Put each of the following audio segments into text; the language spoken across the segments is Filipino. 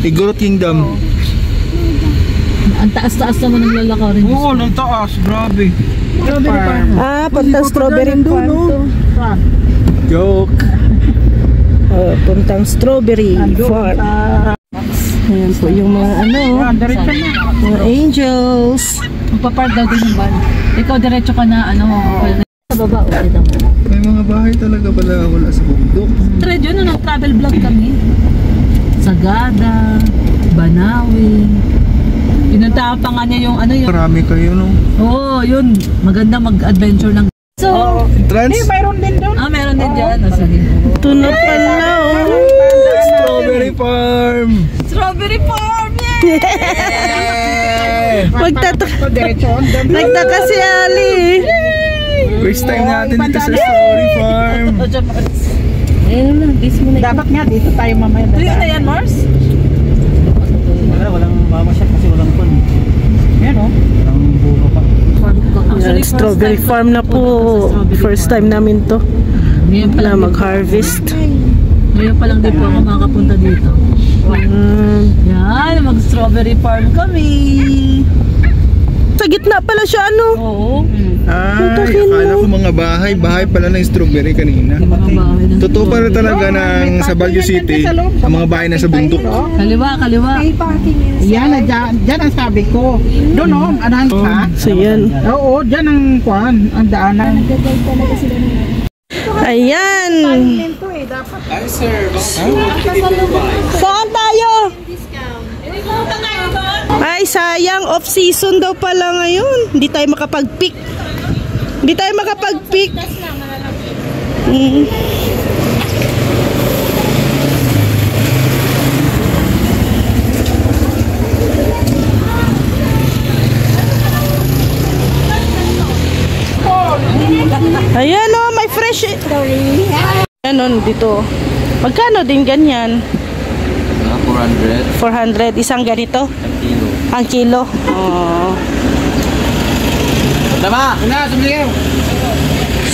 Igorot Kingdom. Ang taas-taas naman ng lalakarin. Oo, ang taas. Grabe. Strawberry farm. Puntang strawberry farm to. Joke. Puntang strawberry farm. Ayan po yung mga mga angels. Magpa-park daw din yung van. Ikaw diretso ka na sa baba. May mga bahay talaga pala wala sa bundok. Thread yun, travel vlog kami. Sagada, Banawi. Pinunta pa nga niya yung Marami kayo, no? Oo, yun. Maganda mag-adventure lang. So, mayroon din doon. Meron din dyan. Ito na pala, Strawberry farm! Strawberry farm! Yay! Nagtaka si Ali. First time natin dito sa strawberry farm. Ayun na, Dapat nga dito tayo mamaya. Tuyo na yan, Mars? Walang mamasyal kasi walang pun. Meron? Walang buka pa. Strawberry farm na po. First time namin to na mag-harvest. Ngayon pa lang din po ako makakapunta dito. Yan, mag-strawberry farm kami. Sa gitna pala siya, Oo. Akala ko mga bahay pala ng strawberry kanina. Totoo pala talaga ng sa Baguio City, ang mga bahay na sa bundok. Kaliwa. Yan, dyan ang sabi ko. Doon anahan ka. So yan. Oo, dyan ang ang daanan. Ayan. Ay, sir. Saan tayo? Ay, sayang. Off-season daw pala ngayon. Hindi tayo makapag-pick. Ayan o, may fresh. Ayan dito. Magkano din ganyan? 400. 400. Isang ganito? Ang kilo.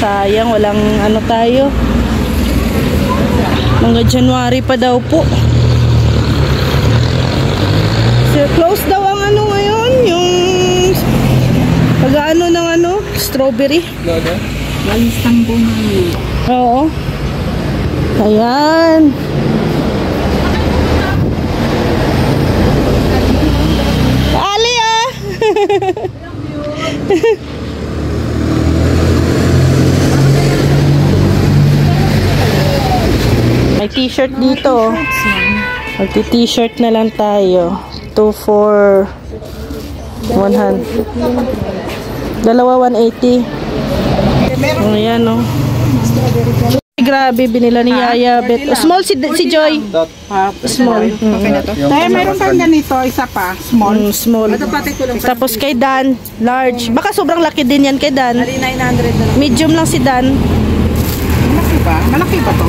Sayang, walang tayo. Mga January pa daw po. So, close daw ang ngayon, yung pag-ano ng strawberry. Walistang bunga. Oo. Ayan. Ali May t-shirt dito. Magti-t-shirt na lang tayo. 2 for 100. Dalawa 180. Ayan Grabe, binila ni Yaya. Small si Joy. Small. Okay na to. Tayo mayroon kang ganito, isa pa. Small. Small. Tapos kay Dan, large. Baka sobrang laki din yan kay Dan. 900 na lang. Medium lang si Dan. Malaki ba? Malaki ba to?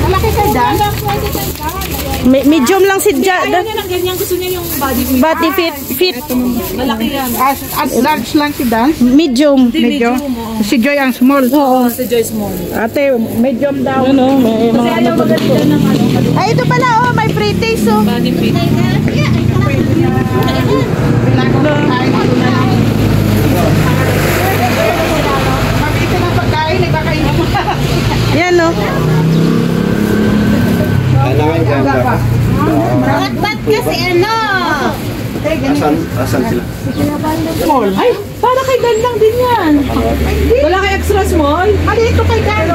Malaki kay Dan? Medium lang si Dan. Ganyan gusto niya yung Body fit. Malaki yan. Large lang si Dan? Medium. Medium. Si Joy ang small. Oo. Si Joy small. Ate, medium daw. May mga Ayaw maganda ng Ay, ito pala may free taste body fit. Mabiti na pagkain, nagkakainin mo. Yan Ba't kasi Asan sila? Small. Ay, para kay Dan lang din yan. Wala kay extra small. Dito kay Dan.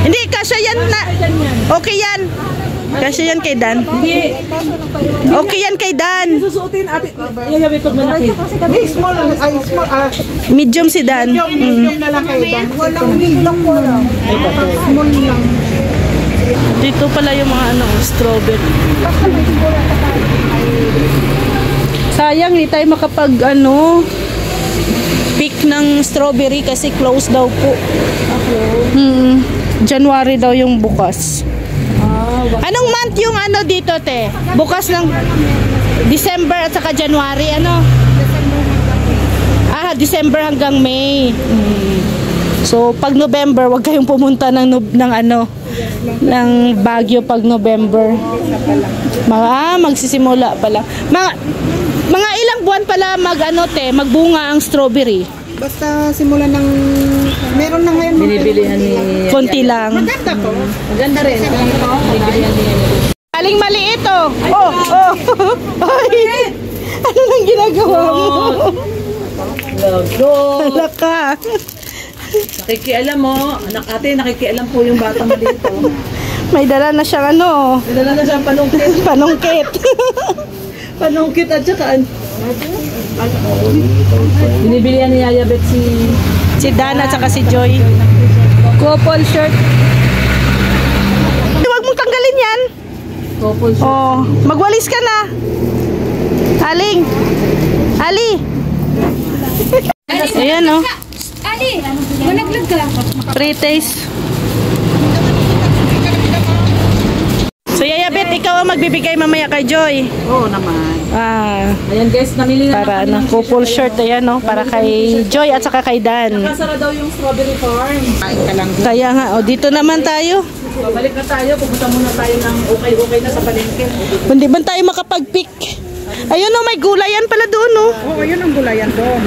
Hindi, kasya yan na. Okay yan. Kasya yan kay Dan. Hindi. Okay yan kay Dan. Susuotin ate. Yayabi pag malaki. Hindi, small. Ay, small. Medium si Dan. Medium na lang kay Dan. Walang medium po lang. Small lang. Dito pala yung mga strawberry. Sayang, hindi tayo makapag pick ng strawberry kasi close daw po. January daw yung bukas. Anong month yung dito, te? Bukas ng December at saka January, December hanggang May. So, pag November, wag kayong pumunta ng Baguio pag November. Magsisimula pa lang. Mga ilang buwan pala magbunga ang strawberry. Basta simulan ng... Meron na ngayon. Binibilihan ni... Konti lang. Maganda po. Maganda rin. Binibilihan ni... Aling maliit oh. Ay, ano nang ginagawa mo? Logo. Hala ka. Nakikialam mo. Nakikialam po yung batang dito. May dala na siyang Dala na siyang panungkit. panungkit. Panungkit at saka... Binibilihan ni Yaya Bet Si Dana at saka si Joy. Couple shirt. Huwag mong tanggalin yan. couple shirt. Oh, magwalis ka na. Ali. Ayan oh. Ali, managlag ka. Pre-taste. So Yaya Bet, ikaw ang magbibigay mamaya kay Joy. Oo naman. Ayan guys, namili na Para kami ng couple shirt ayan no, para kay Joy at saka kay Dan. Nakasara daw yung strawberry farm. Kain ka lang. Kaya nga, dito naman tayo. Babalik na tayo, pupunta muna tayo ng okay na sa palengke. Hindi ba tayo makapag-pick? Ayun no, may gulayan pala doon no. Oo, yun ang gulayan doon.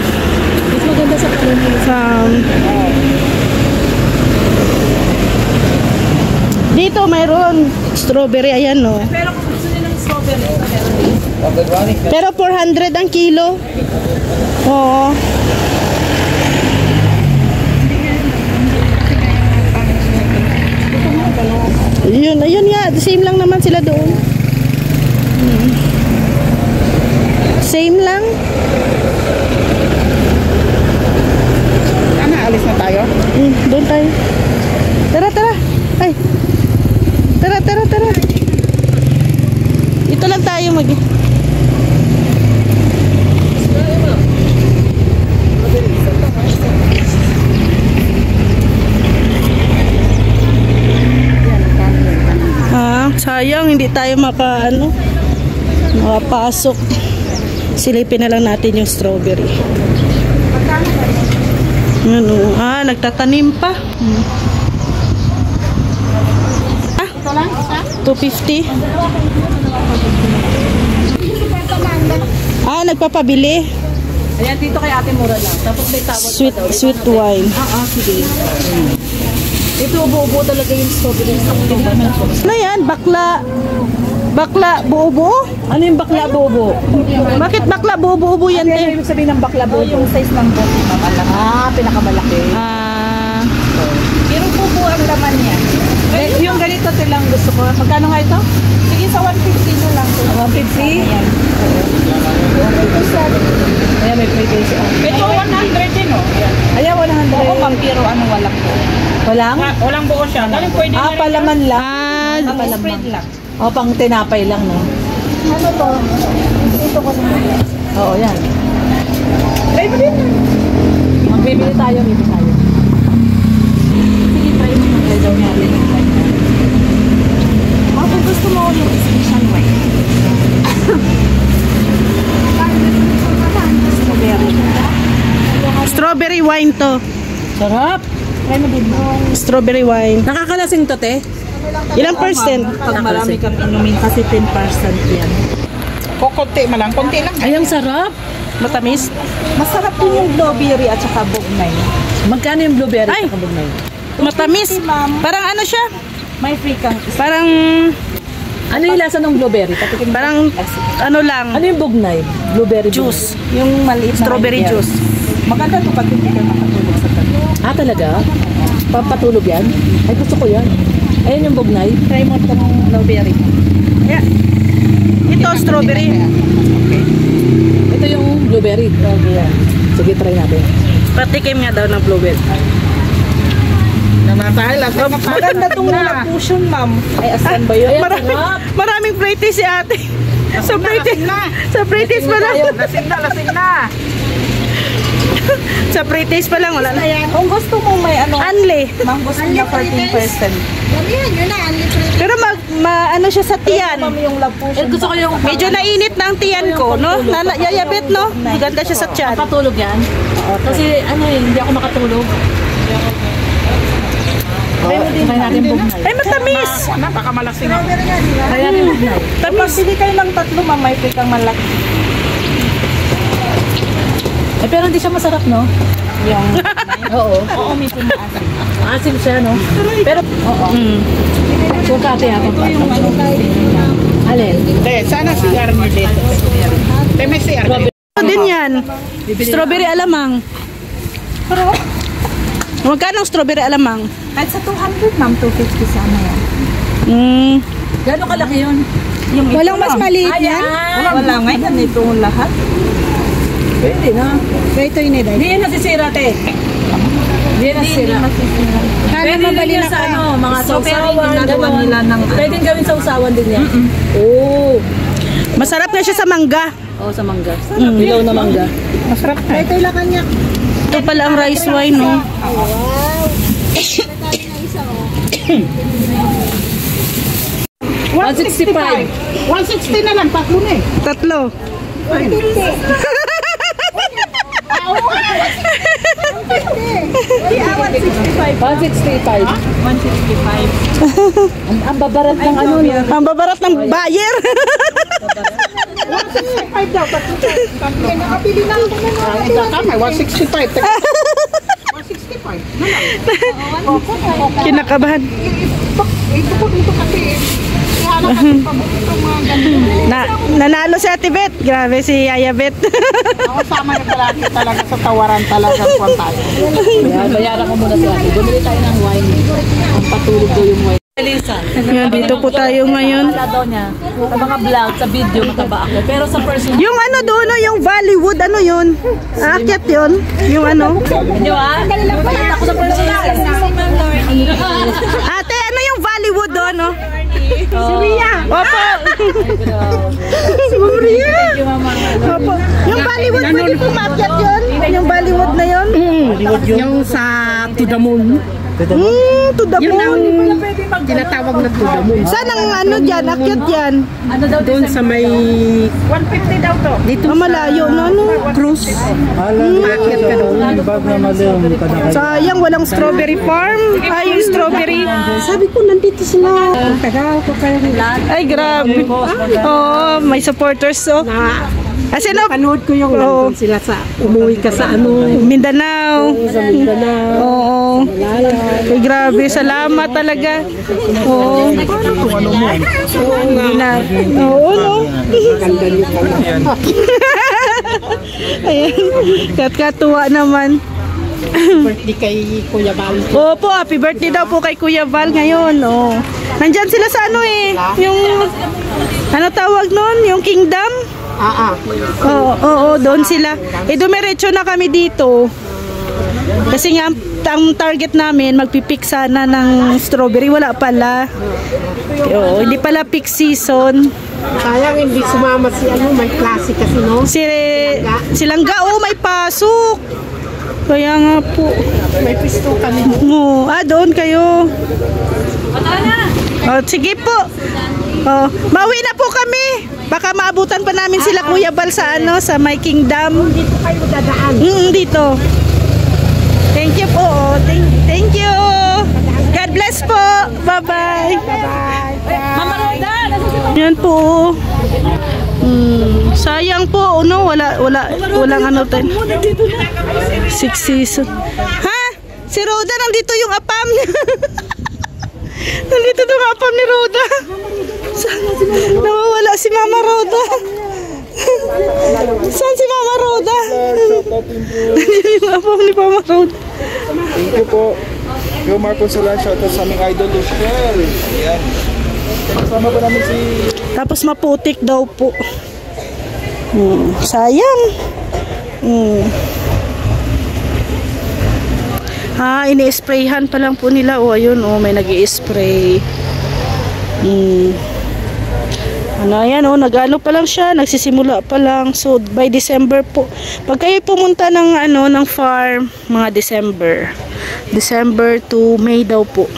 Mas maganda sa palengke. Dito mayroon strawberry ayan no. Pero kung gusto nyo ng strawberry, meron din. Pero 400 ang kilo. Oo. Ayun nga, same lang naman sila doon. Same lang. Sana, alis na tayo. Doon tayo. Tara. Ay. Tara. Ito lang tayo sayang hindi tayo makapasok. Silipin na lang natin yung strawberry. Nagtatanim pa. Ito lang, isa? 250. Nagpapabili. Ayan, dito kay Ate Mura lang. Tapos may tawag pa daw. Sweet wine. Sige. Ito, ubo-ubo talaga yung strawberry. Ano yan? Bakla buo-buo? Ano yung bakla bobo? Bakit bakla buo-buo yan, Ano te? yung sabihin ng bakla bobo? Yung size ng bobo. Pinakamalaki. Pero bubo ang laman niya. Yung ganito silang gusto ko. Magkano nga ito? Sige, sa 150 na lang. 150? Ayan, may pre-taste. Ito 100 din, oh. Ayan, 100. Oo, ma'am, pero walang buo. Walang? Walang buo siya. Pwede Palaman lang. spread lang. Pang tinapay lang, no? Ano to? Ito ko naman. Oo, yan. Try mo din. Magbibili tayo. Sige, try mo. Try daw niya. Kung gusto mo yung special wine. Strawberry wine to. Sarap. Try mo din mo. Strawberry wine. Nakakalasing to, te? Ilang percent? Pag marami kang inumin kasi 10% yan. Konti man lang. Konti lang. Ay, ang sarap. Matamis? Masarap din yung blueberry at saka bugnay. Magkano yung blueberry? Ay! Sa kabugnay? Matamis? Parang ano siya? May free kang Parang Ano yung lasa ng blueberry? Patikin mo. Parang ano lang, Ano yung bugnay? Blueberry juice. yung maliit na Strawberry idea. juice. Maganda to pag hindi ka makatulog sa tabi. Ah, talaga? Papatulog yan? Ay, gusto ko yan. Ayan yung bugnay. Try mo itong blueberry. Yeah. Ito strawberry. Ito yung blueberry. Sige, try natin. Patikim nga daw ng blueberry. Namatay lang. Maganda itong fusion, ma'am. Ay, asan ba yun? Maraming pretty si ate. Sa pretty. Sa pretty pa lang. Lasing na. Sa pretty pa lang wala na. Kung gusto mo may Anli. mango na 14%. Damihan yun na, unlimited. Pero ano siya sa tiyan. Yung love fusion. Gusto ko yung Medyo nainit na ang tiyan ko, no? Yayabit, no? Maganda siya sa tiyan. patulog yan. Kasi ano hindi ako makatulog. Try natin bugnay. Ay, matamis. Baka malasing ako. Try natin bugnay. Tapos pili kayo ng tatlo, ma'am, may free kang malaki. Eh, pero hindi siya masarap, no? Yung, Oo. oo, may pumaasin. Asim siya, no? Pero, oo. Suka ate ako. Alin? Sana CR mo dito. May CR dito. Ano din yan? Strawberry alamang. Pero, Magkano ang strawberry alamang? kahit sa 200, ma'am, 250 sana yan. Gano'ng kalaki yun? Yung Walang mas maliit yan? Wala nga, ganito lahat. Pwede na. Ito yun eh. Hindi yan nasisira, te. Hindi yan nasisira. Pwede rin yan sa ano, mga sausawan, ginagawa nila ng Pwede gawin sa usawan din yan. Oo. Masarap na siya sa mangga. Oo, sa mangga. Ilaw na mangga. masarap na. Ito yung kanya. Ito pala ang rice wine, no? Wow. Natali na isa, oh. 165. 160 na lang, tatlo na eh. Tatlo. Ay, 165. 165. Ang babarat ng ano, no? Ang babarat ng buyer. 165 daw, tatlo. Kaya nakapili na ako na mga. Ang tama, 165. 165 na lang. Kinakabahan. Ito po dito kasi. Ihanap natin paborito mga ganito. Nanalo si Ate Bet. Grabe si Yaya Bet. Ako sama niya palagi talaga sa tawaran talaga kung tayo. Bayaran ko muna si ate. Bumili tayo ng wine. Ang patulog daw yung wine. Elisa. Yan, dito po tayo ngayon. Wala daw niya. Sa mga vlog, sa video, mataba ako. Pero sa person, Yung ano doon, no, yung Bollywood, ano yun? Aakyat yun? Yung ano? hindi ba? Nakita ko sa personal. Ate, ano yung Bollywood doon, no? Si Mia. Opo. Si Maria. Thank you, mama. Opo. Yung Bollywood, pwede po maakyat yun? Yung Bollywood na yun? Yung sa To the Moon. To the moon. Tinatawag na To the Moon. Saan ang ano dyan? Akyat yan? Ano daw Doon sa may 150 daw to. Dito Malayo na, no? cruise. Maakyat ka doon. Sayang, walang strawberry farm. Ay, yung strawberry. Sabi ko, nandito sila. Tagal ko kayo Ay, grabe. Oh, may supporters, oh. Kasi no, panood ko yung Oo. nandun sila sa umuwi ka sa ano. Mindanao. Sa Mindanao. Oo. Ay, grabe. Salamat talaga. Oo. Hindi na. Oo, no? Ayan. Katuwa naman. Birthday kay Kuya Bal. Opo, happy birthday daw po kay Kuya Val ngayon. Oh. Nandyan sila sa ano eh. Yung, ano tawag nun? Yung Kingdom? Oo, doon sila. Dumiretso na kami dito. Kasi nga, ang target namin, magpipik sana ng strawberry. Wala pala. Oo, hindi pala peak season. Sayang hindi sumama si ano, may klase kasi no. Silang gao, may pasok. Kaya nga po. May pisto kami. Doon kayo. Sige po. Mauwi na po kami. Baka maabutan pa namin sila Kuya Bal sa ano, sa My Kingdom. Dito kayo dadaan. Dito. Thank you po. Thank you. God bless po. Bye-bye. Mama Roda! Yan po. Sayang po, no? Walang ano tayo. 6 season. Ha? Si Roda, nandito yung apam niya. Nandito yung apam ni Roda. Nawawala si Mama Roda. Saan si Mama Roda? Nandito yung apam ni Mama Roda. Thank you po. Yo Marcos Solan, shoutout sa aming idol Luciel. Ayan. Kasama pa namin si... Tapos maputik daw po. Sayang. Ini-sprayhan pa lang po nila. Ayun, may nag-i-spray. Ayan, nag-ano pa lang siya, nagsisimula pa lang. So, by December po. Pag kayo pumunta ng farm, mga December to May daw po.